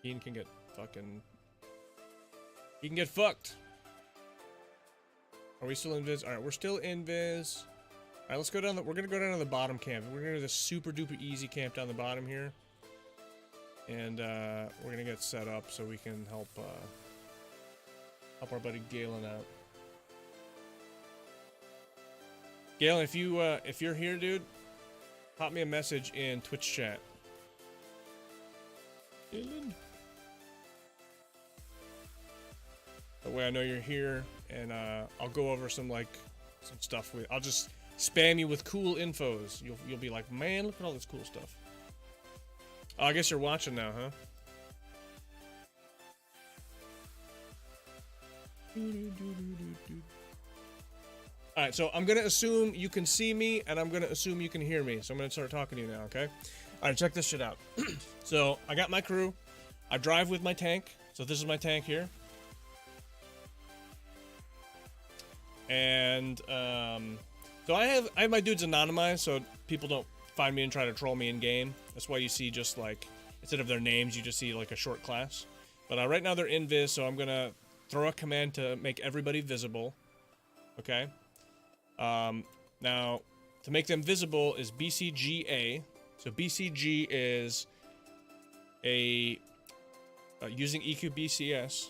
Ian can get fucking... He can get fucked. Are we still in Viz? Alright, we're still in Viz. Alright, let's go down the... We're gonna go down to the bottom camp. We're gonna do this super duper easy camp down the bottom here. And, we're gonna get set up so we can help, help our buddy Galen out. Galen, if you're here, dude, pop me a message in Twitch chat. Galen. That way I know you're here, and I'll go over some stuff with. I'll just spam you with cool infos. You'll be like, man, look at all this cool stuff. Oh, I guess you're watching now, huh? All right, so I'm gonna assume you can see me, and I'm gonna assume you can hear me. So I'm gonna start talking to you now, okay? All right, check this shit out. So I got my crew. I drive with my tank. So this is my tank here. And so I have my dudes anonymized so people don't find me and try to troll me in game. That's why you see just like, instead of their names, you just see like a short class. But right now they're in Viz, so I'm gonna throw a command to make everybody visible. Okay. Now to make them visible is BCGA. So BCG is a using EQBCS.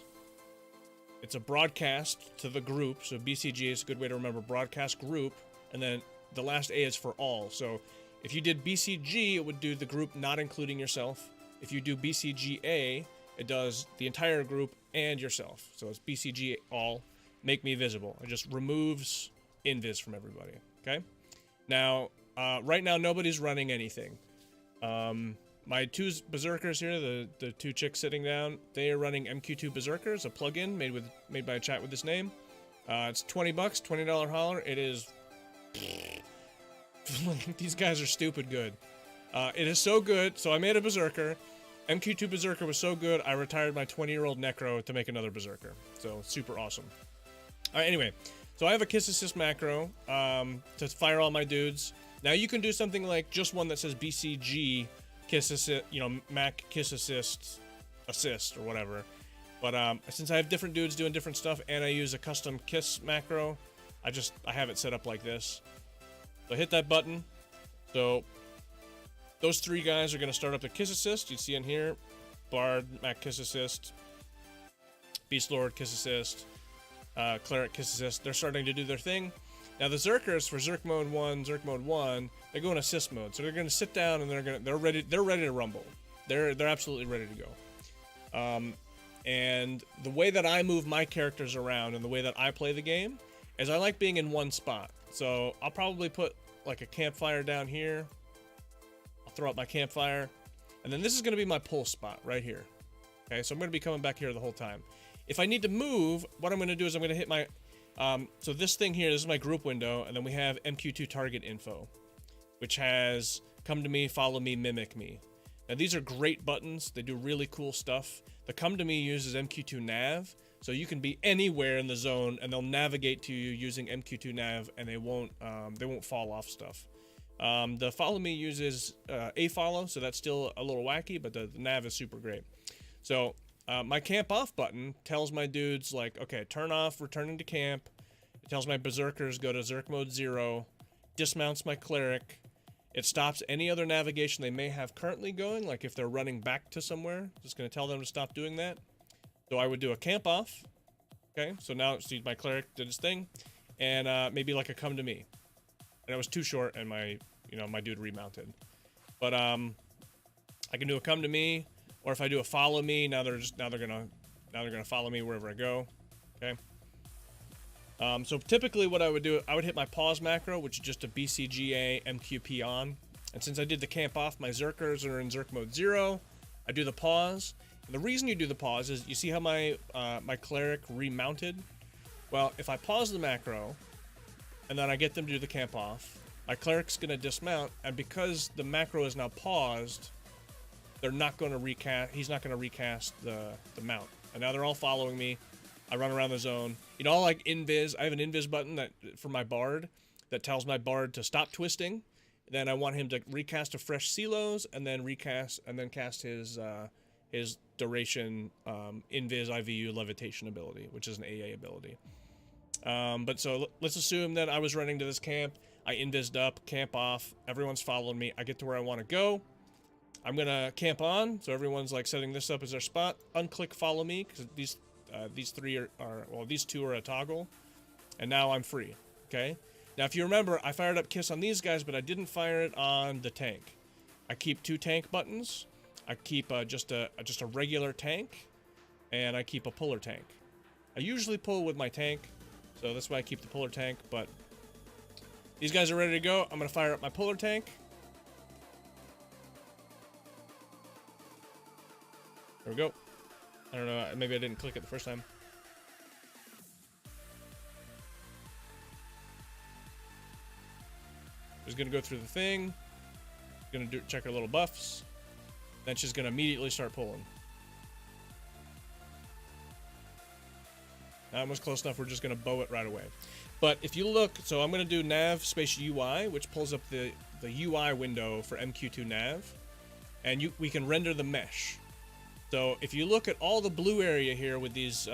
It's a broadcast to the group, so BCG is a good way to remember broadcast group, and then the last A is for all. So if you did BCG, it would do the group not including yourself. If you do BCGA, it does the entire group and yourself. So it's BCG all, make me visible. It just removes invis from everybody, okay? Now, right now nobody's running anything. My two berserkers here, the two chicks sitting down, they are running Mq2 Berserkers, a plugin made by a chat with this name. It's $20, $20 holler. It is... These guys are stupid good. It is so good, so I made a berserker. Mq2 Berserker was so good, I retired my 20-year-old Necro to make another berserker. So, super awesome. Alright, anyway. So I have a Kiss Assist macro to fire all my dudes. Now you can do something like just one that says BCG Kiss Assist, you know, Mac Kiss Assist or whatever. But since I have different dudes doing different stuff and I use a custom Kiss macro, I have it set up like this. So hit that button. So those three guys are going to start up the Kiss Assist. You see in here, Bard, Mac Kiss Assist, Beast Lord Kiss Assist, Cleric Kiss Assist. They're starting to do their thing. Now the Zerkers for Zerk Mode 1, they go in assist mode. So they're going to sit down and they're ready to rumble. They're absolutely ready to go. And the way that I move my characters around and the way that I play the game is I like being in one spot. So I'll probably put like a campfire down here. I'll throw up my campfire. And then this is going to be my pull spot right here. Okay, so I'm going to be coming back here the whole time. If I need to move, what I'm going to do is I'm going to hit my... so this thing here, this is my group window, and then we have MQ2 target info, which has come to me, follow me, mimic me. Now these are great buttons. They do really cool stuff. The come to me uses MQ2 Nav, so you can be anywhere in the zone, and they'll navigate to you using MQ2 Nav, and they won't fall off stuff. The follow me uses a follow, so that's still a little wacky, but the Nav is super great. So my camp off button tells my dudes like, okay, turn off, returning to camp. It tells my berserkers go to Zerk mode 0, dismounts my cleric. It stops any other navigation they may have currently going, like if they're running back to somewhere. Just going to tell them to stop doing that. So I would do a camp off. Okay, so now see my cleric did his thing, and maybe like a come to me. And it was too short, and my dude remounted. But I can do a come to me. Or if I do a follow me, now they're gonna follow me wherever I go. Okay. So typically what I would do, I would hit my pause macro, which is just a BCGA MQP on. And since I did the camp off, my Zerkers are in Zerk mode 0. I do the pause. And the reason you do the pause is you see how my my cleric remounted. Well, if I pause the macro, and then I get them to do the camp off, my cleric's gonna dismount, and because the macro is now paused, they're not going to recast. He's not going to recast the mount. And now they're all following me. I run around the zone. You know, like invis. I have an invis button that for my bard that tells my bard to stop twisting. Then I want him to recast a fresh silos and then cast his his duration invis IVU levitation ability, which is an AA ability. But so let's assume that I was running to this camp. I invised up, camp off. Everyone's following me. I get to where I want to go. I'm gonna camp on. So everyone's like setting this up as their spot. Unclick follow me because these three are well, these two are a toggle, and now I'm free. Okay. Now if you remember, I fired up Kiss on these guys, but I didn't fire it on the tank. I keep 2 tank buttons. I keep just a regular tank, and I keep a puller tank. I usually pull with my tank, so that's why I keep the puller tank. But these guys are ready to go. I'm gonna fire up my puller tank. There we go. I don't know, maybe I didn't click it the first time. Just gonna go through the thing. Gonna check her little buffs. Then she's gonna immediately start pulling. That was close enough, we're just gonna bow it right away. But if you look, so I'm gonna do nav space UI, which pulls up the UI window for MQ2 Nav. And we can render the mesh. So if you look at all the blue area here with these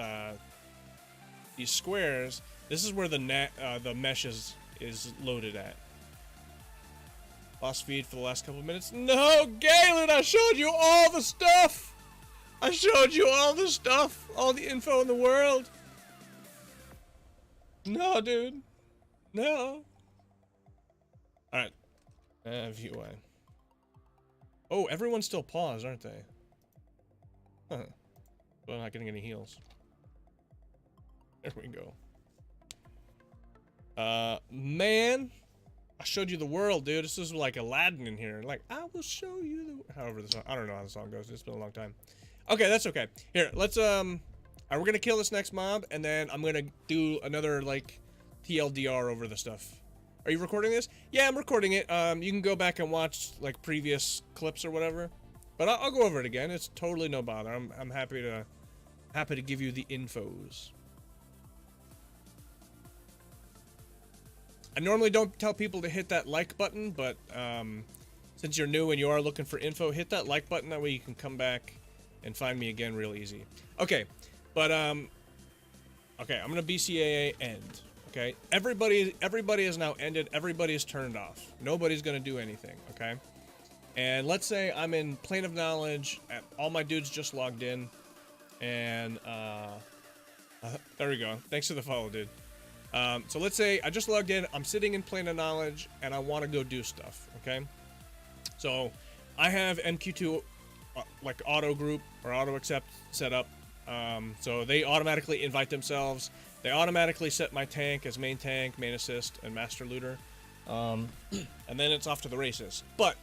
squares, this is where the mesh is loaded at. Lost feed for the last couple of minutes. No, Galen, I showed you all the stuff. I showed you all the stuff, all the info in the world. No, dude. No. All right. VUI. Oh, everyone's still paused, aren't they? Huh. Well, I'm not getting any heals. There we go. Man, I showed you the world, dude. This is like Aladdin in here. Like, I will show you the. However, the song. I don't know how the song goes. It's been a long time. Okay, that's okay. Here, let's we're gonna kill this next mob, and then I'm gonna do another like TLDR over the stuff. Are you recording this? Yeah, I'm recording it. You can go back and watch like previous clips or whatever. But I'll go over it again. It's totally no bother. I'm happy to give you the infos. I normally don't tell people to hit that like button, but since you're new and you are looking for info, hit that like button. That way you can come back and find me again real easy. Okay, but okay, I'm gonna BCAA end. Okay, everybody has now ended. Everybody is turned off. Nobody's gonna do anything. Okay. And let's say I'm in plane of knowledge, all my dudes just logged in, and there we go. Thanks for the follow, dude. So let's say I just logged in, I'm sitting in plane of knowledge, and I want to go do stuff, okay? So I have MQ2 like auto group or auto accept set up, so they automatically invite themselves. They automatically set my tank as main tank, main assist, and master looter, and then it's off to the races. But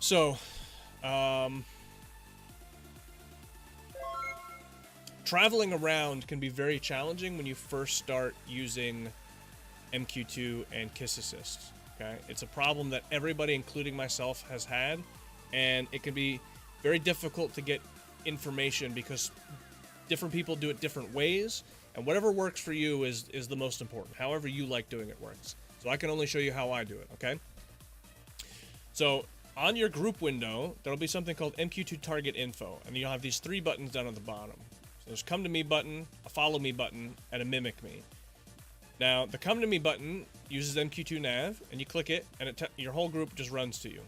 so, traveling around can be very challenging when you first start using MQ2 and Kiss Assist, okay? It's a problem that everybody, including myself, has had, and it can be very difficult to get information because different people do it different ways, and whatever works for you is the most important. However you like doing it works. So I can only show you how I do it, okay? So, on your group window, there'll be something called MQ2 Target Info, and you'll have these 3 buttons down at the bottom. So there's Come to Me button, a Follow Me button, and a Mimic Me. Now, the Come to Me button uses MQ2 Nav, and you click it, and your whole group just runs to you.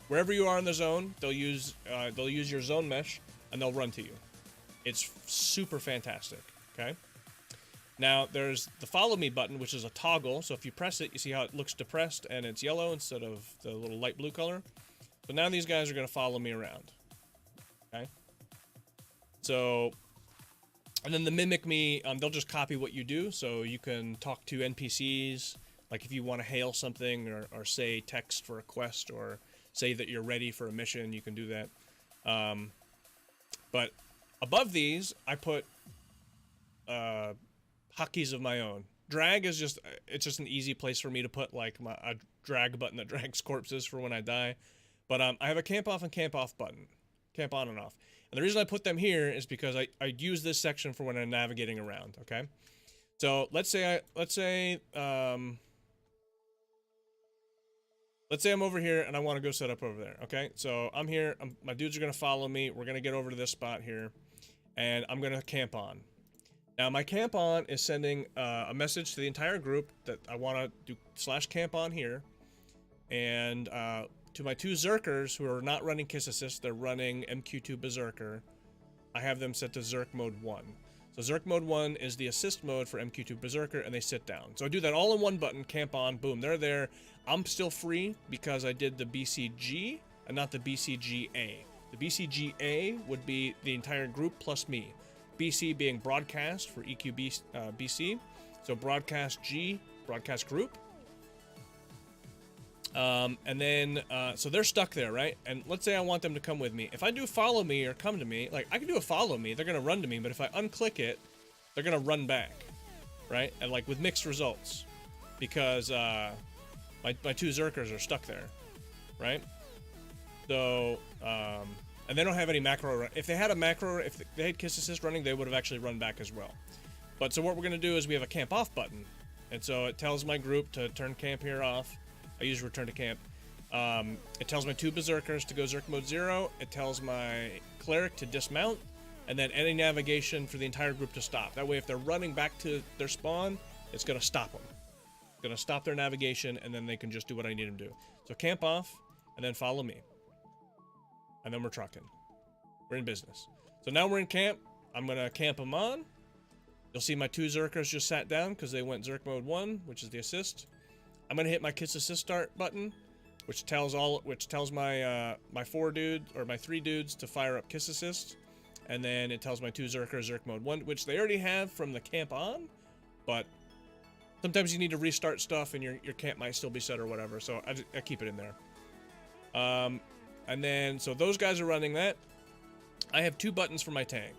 Wherever you are in the zone, they'll use your zone mesh, and they'll run to you. It's super fantastic, okay? Now, there's the Follow Me button, which is a toggle. So if you press it, you see how it looks depressed and it's yellow instead of the little light blue color. So now these guys are going to follow me around. Okay? So, and then the Mimic Me, they'll just copy what you do. So you can talk to NPCs, like if you want to hail something or say text for a quest or say that you're ready for a mission, you can do that. But above these, I put hotkeys of my own. Drag is it's just an easy place for me to put like a drag button that drags corpses for when I die. But I have a camp off and camp off button, camp on and off. And the reason I put them here is because I use this section for when I'm navigating around. Okay, so let's say let's say I'm over here and I want to go set up over there. Okay, so I'm here. My dudes are gonna follow me. We're gonna get over to this spot here, and I'm gonna camp on. Now my camp on is sending a message to the entire group that I want to do /camp on here, and to my 2 Zerkers who are not running Kiss Assist, they're running MQ2 Berserker. I have them set to Zerk mode 1. So Zerk mode 1 is the assist mode for MQ2 Berserker, and they sit down. So I do that all in one button, camp on, boom, they're there. I'm still free because I did the BCG and not the BCGA. The BCGA would be the entire group plus me. BC being broadcast for EQB BC. So broadcast G, broadcast group. And then, so they're stuck there, right? And let's say I want them to come with me. If I do follow me or come to me, like I can do a follow me, they're going to run to me, but if I unclick it, they're going to run back, right? And like with mixed results, because my 2 Zerkers are stuck there, right? So, and they don't have any macro. If they had a macro, if they had Kiss Assist running, they would have actually run back as well. But so what we're going to do is we have a camp off button. And so it tells my group to turn Camphere off. I use return to camp. It tells my 2 Berserkers to go Zerk mode 0. It tells my cleric to dismount, and then any navigation for the entire group to stop. That way, if they're running back to their spawn, it's going to stop them. It's going to stop their navigation, and then they can just do what I need them to do. So camp off, and then follow me. And then we're trucking. We're in business. So now we're in camp. I'm going to camp them on. You'll see my 2 Zerkers just sat down because they went Zerk mode 1, which is the assist. I'm gonna hit my Kiss Assist start button, which tells my my 4 dudes or my 3 dudes to fire up Kiss Assist, and then it tells my 2 Zerkers Zerk mode 1, which they already have from the camp on, but sometimes you need to restart stuff and your camp might still be set or whatever, so I keep it in there. And then so those guys are running that. I have 2 buttons for my tank.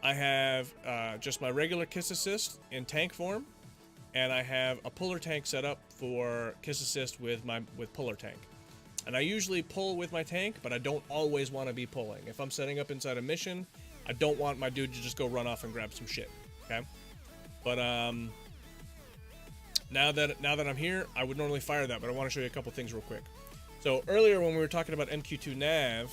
I have just my regular Kiss Assist in tank form. And I have a puller tank set up for Kiss Assist with puller tank. And I usually pull with my tank, but I don't always want to be pulling. If I'm setting up inside a mission, I don't want my dude to just go run off and grab some shit. Okay? But now that I'm here, I would normally fire that, but I want to show you a couple things real quick. So earlier when we were talking about Mq2 Nav,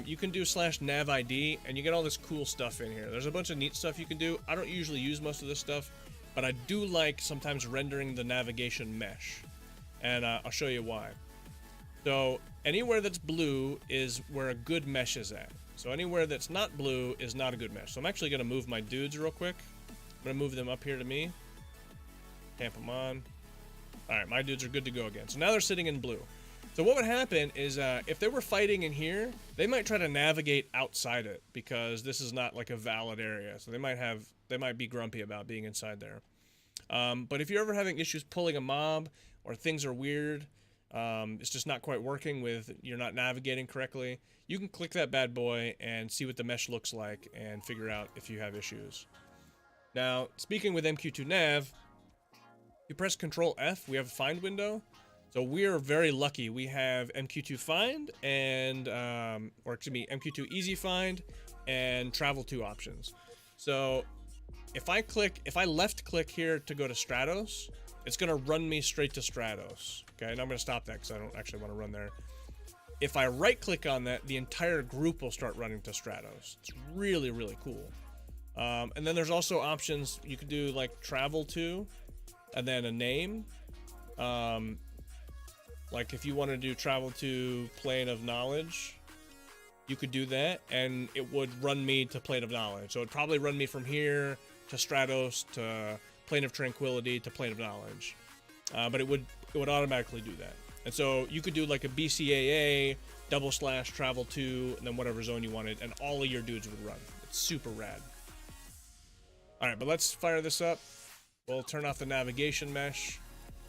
you can do /nav ID, and you get all this cool stuff in here. There's a bunch of neat stuff you can do. I don't usually use most of this stuff, but I do like sometimes rendering the navigation mesh, and I'll show you why. So anywhere that's blue is where a good mesh is at. So anywhere that's not blue is not a good mesh. So I'm actually going to move my dudes real quick. I'm going to move them up here to me. Camp them on. All right, my dudes are good to go again. So now they're sitting in blue. So what would happen is if they were fighting in here, they might try to navigate outside it because this is not like a valid area. So they might be grumpy about being inside there. But if you're ever having issues pulling a mob or things are weird, it's just not quite working you're not navigating correctly, you can click that bad boy and see what the mesh looks like and figure out if you have issues. Now, speaking with Mq2 Nav, you press Control F, we have a find window. So we are very lucky. We have MQ2 Find and, or excuse me, MQ2 Easy Find and Travel to options. So if I left click here to go to Stratos, it's going to run me straight to Stratos. Okay, and I'm going to stop that because I don't actually want to run there. If I right click on that, the entire group will start running to Stratos. It's really, really cool. And then there's also options. You could do like travel to, and then a name. Like if you want to do travel to Plane of Knowledge, you could do that, and it would run me to Plane of Knowledge. So it'd probably run me from here to Stratos to Plane of Tranquility to Plane of Knowledge. But it would automatically do that. And so you could do like a BCAA / travel to, and then whatever zone you wanted, and all of your dudes would run. It's super rad. All right, but let's fire this up. We'll turn off the navigation mesh.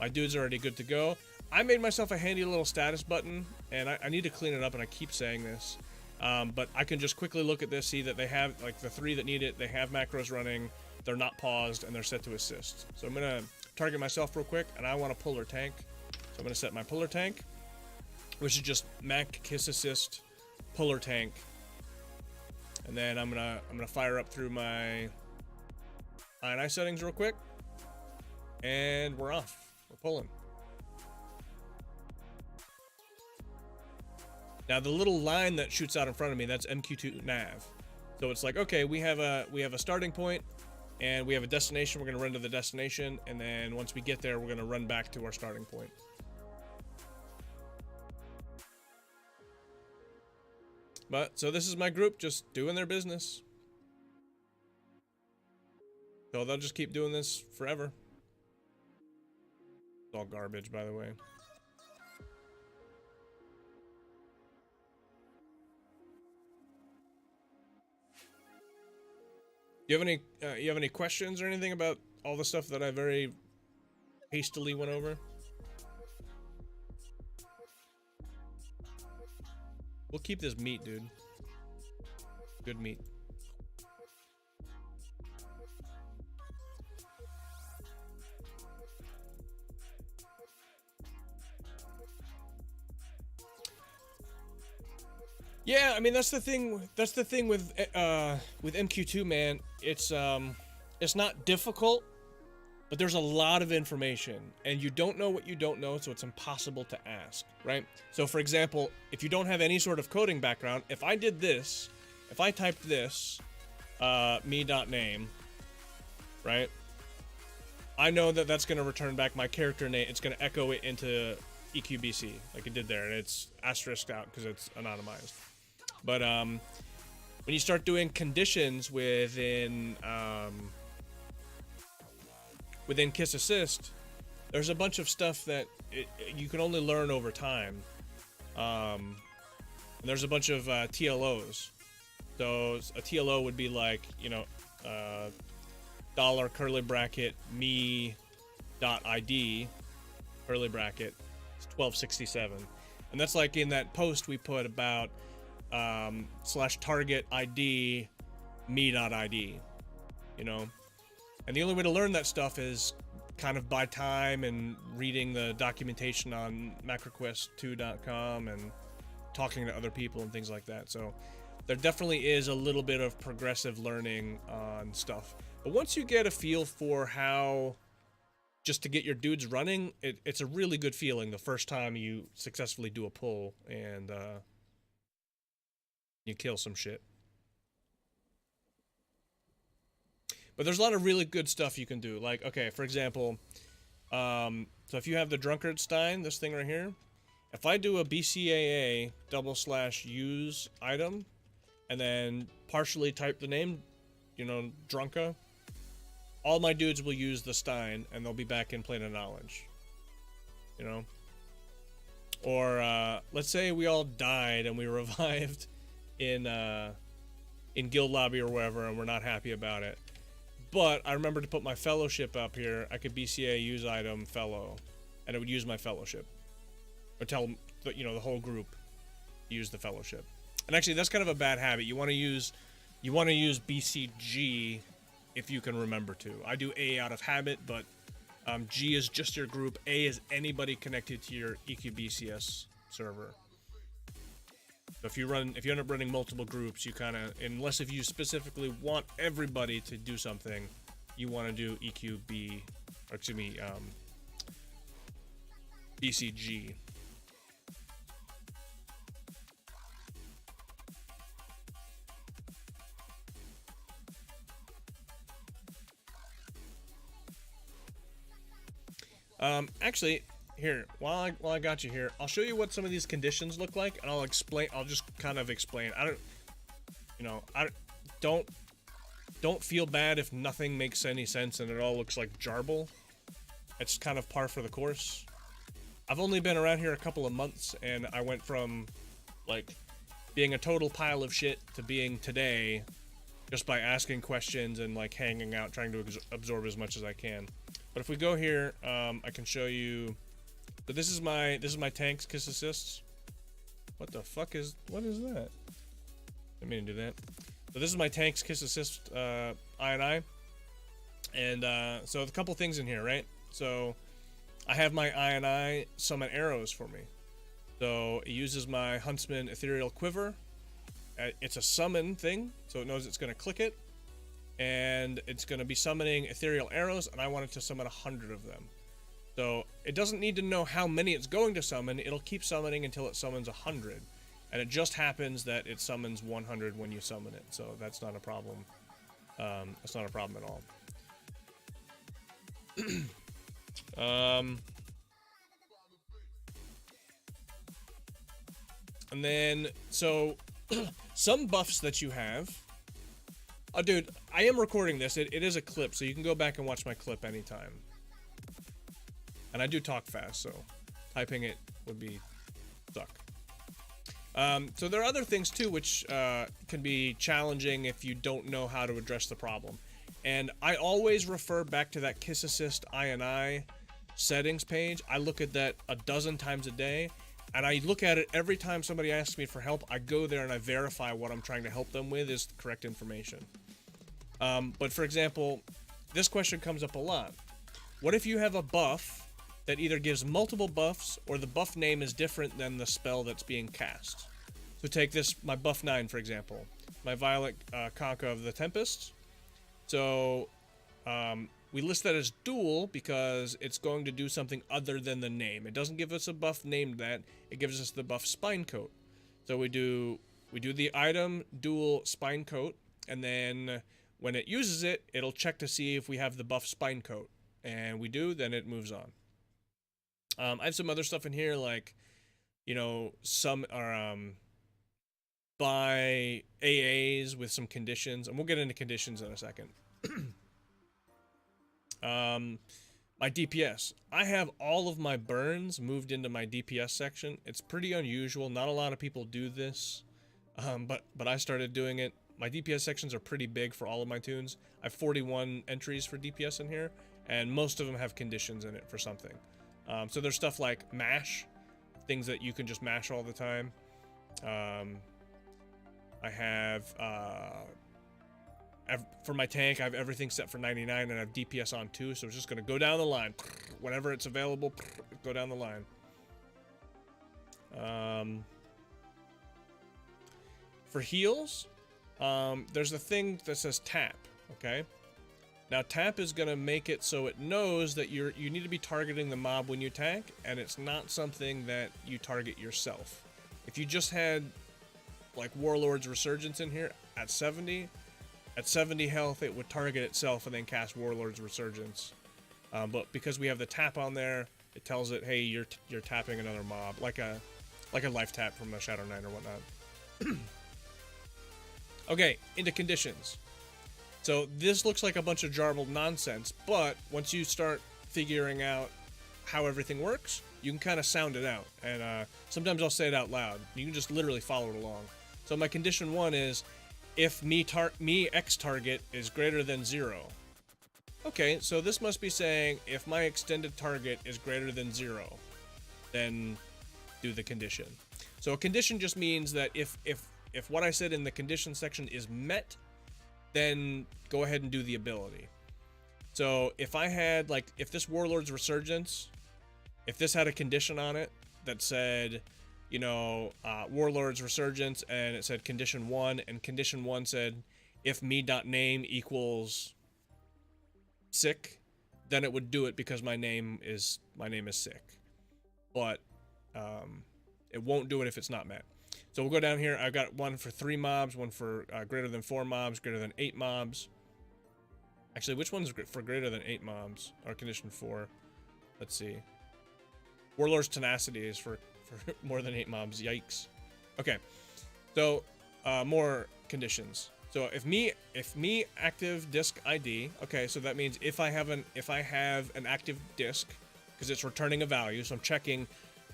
My dude's are already good to go. I made myself a handy little status button, and I need to clean it up, and I keep saying this. But I can just quickly look at this, see that they have, like the 3 that need it, they have macros running, they're not paused, and they're set to assist. So I'm going to target myself real quick, and I want to puller tank. So I'm going to set my puller tank, which is just Mac Kiss Assist puller tank. And then I'm gonna fire up through my INI settings real quick, and we're off. We're pulling. Now the little line that shoots out in front of me, that's Mq2 Nav. So it's like, okay, we have a starting point and we have a destination. We're gonna run to the destination, and then once we get there, we're gonna run back to our starting point. But so this is my group just doing their business. So they'll just keep doing this forever. It's all garbage, by the way. You have any questions or anything about all the stuff that I very hastily went over? We'll keep this meat, dude. Good meat. Yeah, I mean that's the thing. That's the thing with MQ2, man. It's not difficult, but there's a lot of information, and you don't know what you don't know, so it's impossible to ask, right? So, for example, if you don't have any sort of coding background, if I did this, if I typed this, me.name, right? I know that that's going to return back my character name. It's going to echo it into EQBC, like it did there, and it's asterisked out because it's anonymized. But when you start doing conditions within Kiss Assist, there's a bunch of stuff that you can only learn over time. And there's a bunch of TLOs. So a TLO would be like, you know, dollar curly bracket me dot ID curly bracket. It's 1267, and that's like in that post we put about slash target ID me.id, you know. And the only way to learn that stuff is kind of by time and reading the documentation on macroquest2.com and talking to other people and things like that. So there definitely is a little bit of progressive learning on stuff. But once you get a feel for how just to get your dudes running, it's a really good feeling the first time you successfully do a pull and you kill some shit. But there's a lot of really good stuff you can do. Like, okay, for example, so if you have the Drunkard Stein, this thing right here, if I do a BCAA /use item and then partially type the name, you know, Drunka, all my dudes will use the Stein and they'll be back in Plane of Knowledge, you know? Or let's say we all died and we revived in guild lobby or wherever, and we're not happy about it. But I remember to put my fellowship up here. I could BCA use item fellow, and it would use my fellowship. Or tell the, you know, the whole group to use the fellowship. And actually, that's kind of a bad habit. You want to use BCG if you can remember to. I do A out of habit, but G is just your group. A is anybody connected to your EQBCS server. So if you end up running multiple groups, you kind of, unless if you specifically want everybody to do something, you want to do EQB, or excuse me, BCG. Actually, here, while I got you here, I'll show you what some of these conditions look like, and I'll just kind of explain. Don't feel bad if nothing makes any sense and it all looks like jarble. It's kind of par for the course. I've only been around here a couple of months, and I went from, like, being a total pile of shit to being today just by asking questions and, like, hanging out, trying to absorb as much as I can. But if we go here, I can show you. So this is my tanks kiss assists. What the fuck is that? I mean to do that. So this is my tanks kiss assist I, and so a couple things in here, right? So I have my I summon arrows for me. So it uses my Huntsman Ethereal Quiver. It's a summon thing, so it knows it's going to click it, and it's going to be summoning ethereal arrows, and I want it to summon 100 of them. So it doesn't need to know how many it's going to summon. It'll keep summoning until it summons 100, and it just happens that it summons 100 when you summon it, so that's not a problem. That's not a problem at all. And then, so, some buffs that you have. Oh, dude, I am recording this. It is a clip, so you can go back and watch my clip anytime. And I do talk fast, so typing it would be suck. So there are other things, too, which can be challenging if you don't know how to address the problem. And I always refer back to that Kiss Assist INI settings page. I look at that a dozen times a day. And I look at it every time somebody asks me for help. I go there and I verify what I'm trying to help them with is the correct information. But for example, this question comes up a lot. What if you have a buff that either gives multiple buffs or the buff name is different than the spell that's being cast? So take this, my buff 9, for example. My Violet Concha of the Tempest. So we list that as dual because it's going to do something other than the name. It doesn't give us a buff named that. It gives us the buff Spine Coat. So we do the item dual Spine Coat, and then when it uses it, it'll check to see if we have the buff Spine Coat. And we do, then it moves on. I have some other stuff in here, like, you know, some are by AAs with some conditions, and we'll get into conditions in a second. My DPS. I have all of my burns moved into my DPS section. It's pretty unusual. Not a lot of people do this, but I started doing it. My DPS sections are pretty big for all of my toons. I have 41 entries for DPS in here, and most of them have conditions in it for something. So there's stuff like mash, things that you can just mash all the time. I have, for my tank, I have everything set for 99, and I have DPS on too, so it's just going to go down the line. Whenever it's available, go down the line. For heals, there's a thing that says tap, okay? Now, tap is going to make it so it knows that you need to be targeting the mob when you attack, and it's not something that you target yourself. If you just had, like, Warlord's Resurgence in here at 70 health, it would target itself and then cast Warlord's Resurgence. But because we have the tap on there, it tells it, hey, you're tapping another mob, like a life tap from a Shadow Knight or whatnot. Okay, into conditions. So this looks like a bunch of jarbled nonsense, but once you start figuring out how everything works, you can kind of sound it out. And sometimes I'll say it out loud. You can just literally follow it along. So my condition 1 is, if me X target is greater than 0. Okay, so this must be saying, if my extended target is greater than 0, then do the condition. So a condition just means that if what I said in the condition section is met, then go ahead and do the ability. So if I had, like, if this Warlord's Resurgence, if this had a condition on it that said, you know, Warlord's Resurgence, and it said condition 1, and condition 1 said, if me.name equals sick, then it would do it because my name is sick. But it won't do it if it's not met. So we'll go down here. I've got one for 3 mobs, one for greater than 4 mobs, greater than 8 mobs. Actually, which one's for greater than 8 mobs? Or condition 4. Let's see. Warlord's Tenacity is for more than 8 mobs. Yikes. Okay. So more conditions. So if me active disk ID. Okay, so that means if I have an active disk, because it's returning a value, so I'm checking,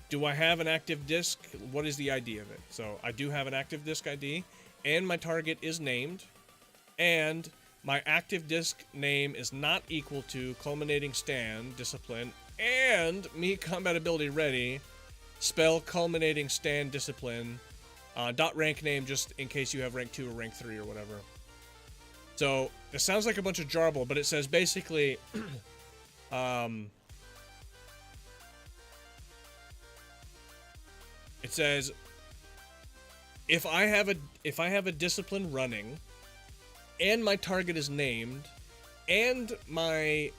do I have an active disk? What is the ID of it? So I do have an active disk ID, and my target is named, and my active disk name is not equal to culminating stand discipline, and me combat ability ready, spell culminating stand discipline, dot rank name just in case you have rank 2 or rank 3 or whatever. So it sounds like a bunch of jarble, but it says basically it says if I have a discipline running, and my target is named, and my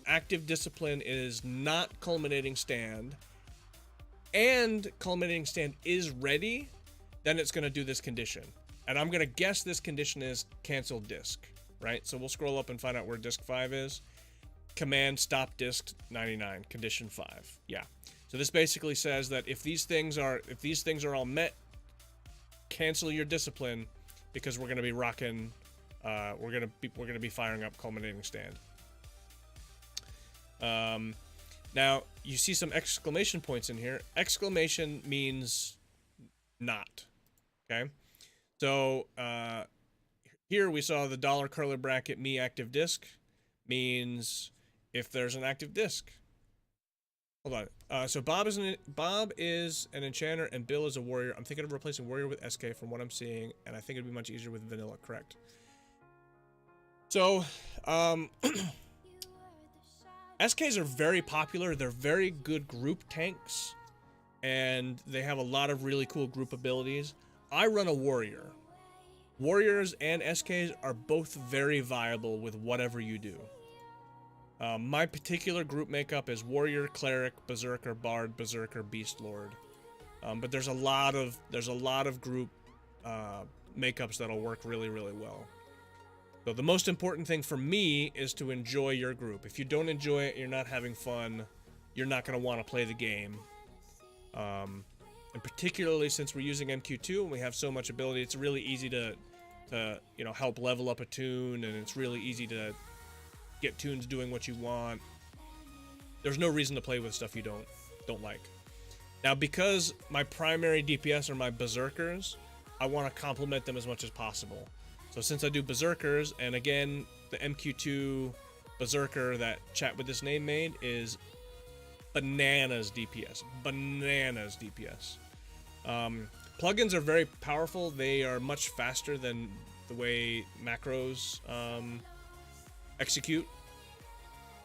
active discipline is not culminating stand, and culminating stand is ready, then it's going to do this condition. And I'm going to guess this condition is cancel disk, right? So we'll scroll up and find out where disk 5 is. Command stop disk 99, condition 5. Yeah. So this basically says that if these things are all met, cancel your discipline, because we're going to be rocking, we're going to be firing up culminating stand. Now you see some exclamation points in here. Exclamation means not. Okay. So here we saw the $, curly bracket, me active disk means if there's an active disk. Hold on. So Bob is an enchanter and Bill is a warrior. I'm thinking of replacing warrior with SK from what I'm seeing, and I think it'd be much easier with vanilla. Correct. So SKs are very popular. They're very good group tanks, and they have a lot of really cool group abilities. I run a warrior. Warriors and SKs are both very viable with whatever you do. My particular group makeup is warrior, cleric, berserker, bard, berserker, beast lord. But there's a lot of group makeups that'll work really, really well. So the most important thing for me is to enjoy your group. If you don't enjoy it, you're not having fun, you're not going to want to play the game. And particularly since we're using Mq2 and we have so much ability, it's really easy to you know, help level up a toon, and it's really easy to get toons doing what you want. There's no reason to play with stuff you don't like. Now, because my primary DPS are my berserkers, I want to complement them as much as possible. So since I do berserkers, and again, the Mq2 berserker that Chat with This Name made is bananas DPS. Bananas DPS. Plugins are very powerful. They are much faster than the way macros execute.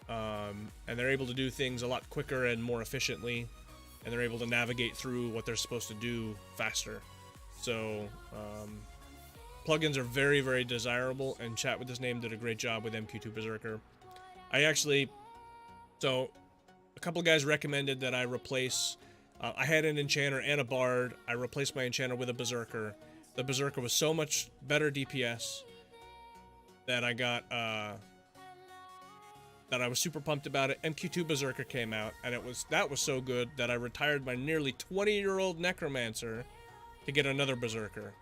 And they're able to do things a lot quicker and more efficiently. And they're able to navigate through what they're supposed to do faster. So, plugins are very, very desirable, and Chat with This Name did a great job with Mq2 Berserker. So a couple of guys recommended that I replace, I had an enchanter and a bard. I replaced my enchanter with a berserker. The berserker was so much better DPS that I got, that I was super pumped about it. Mq2 Berserker came out, and that was so good that I retired my nearly 20-year-old Necromancer to get another Berserker,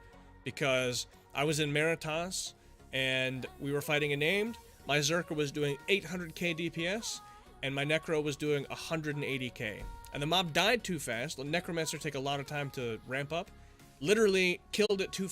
because I was in Meritas and we were fighting a named. My Zerker was doing 800k DPS and my Necro was doing 180k, and the mob died too fast. The Necromancer take a lot of time to ramp up. Literally killed it too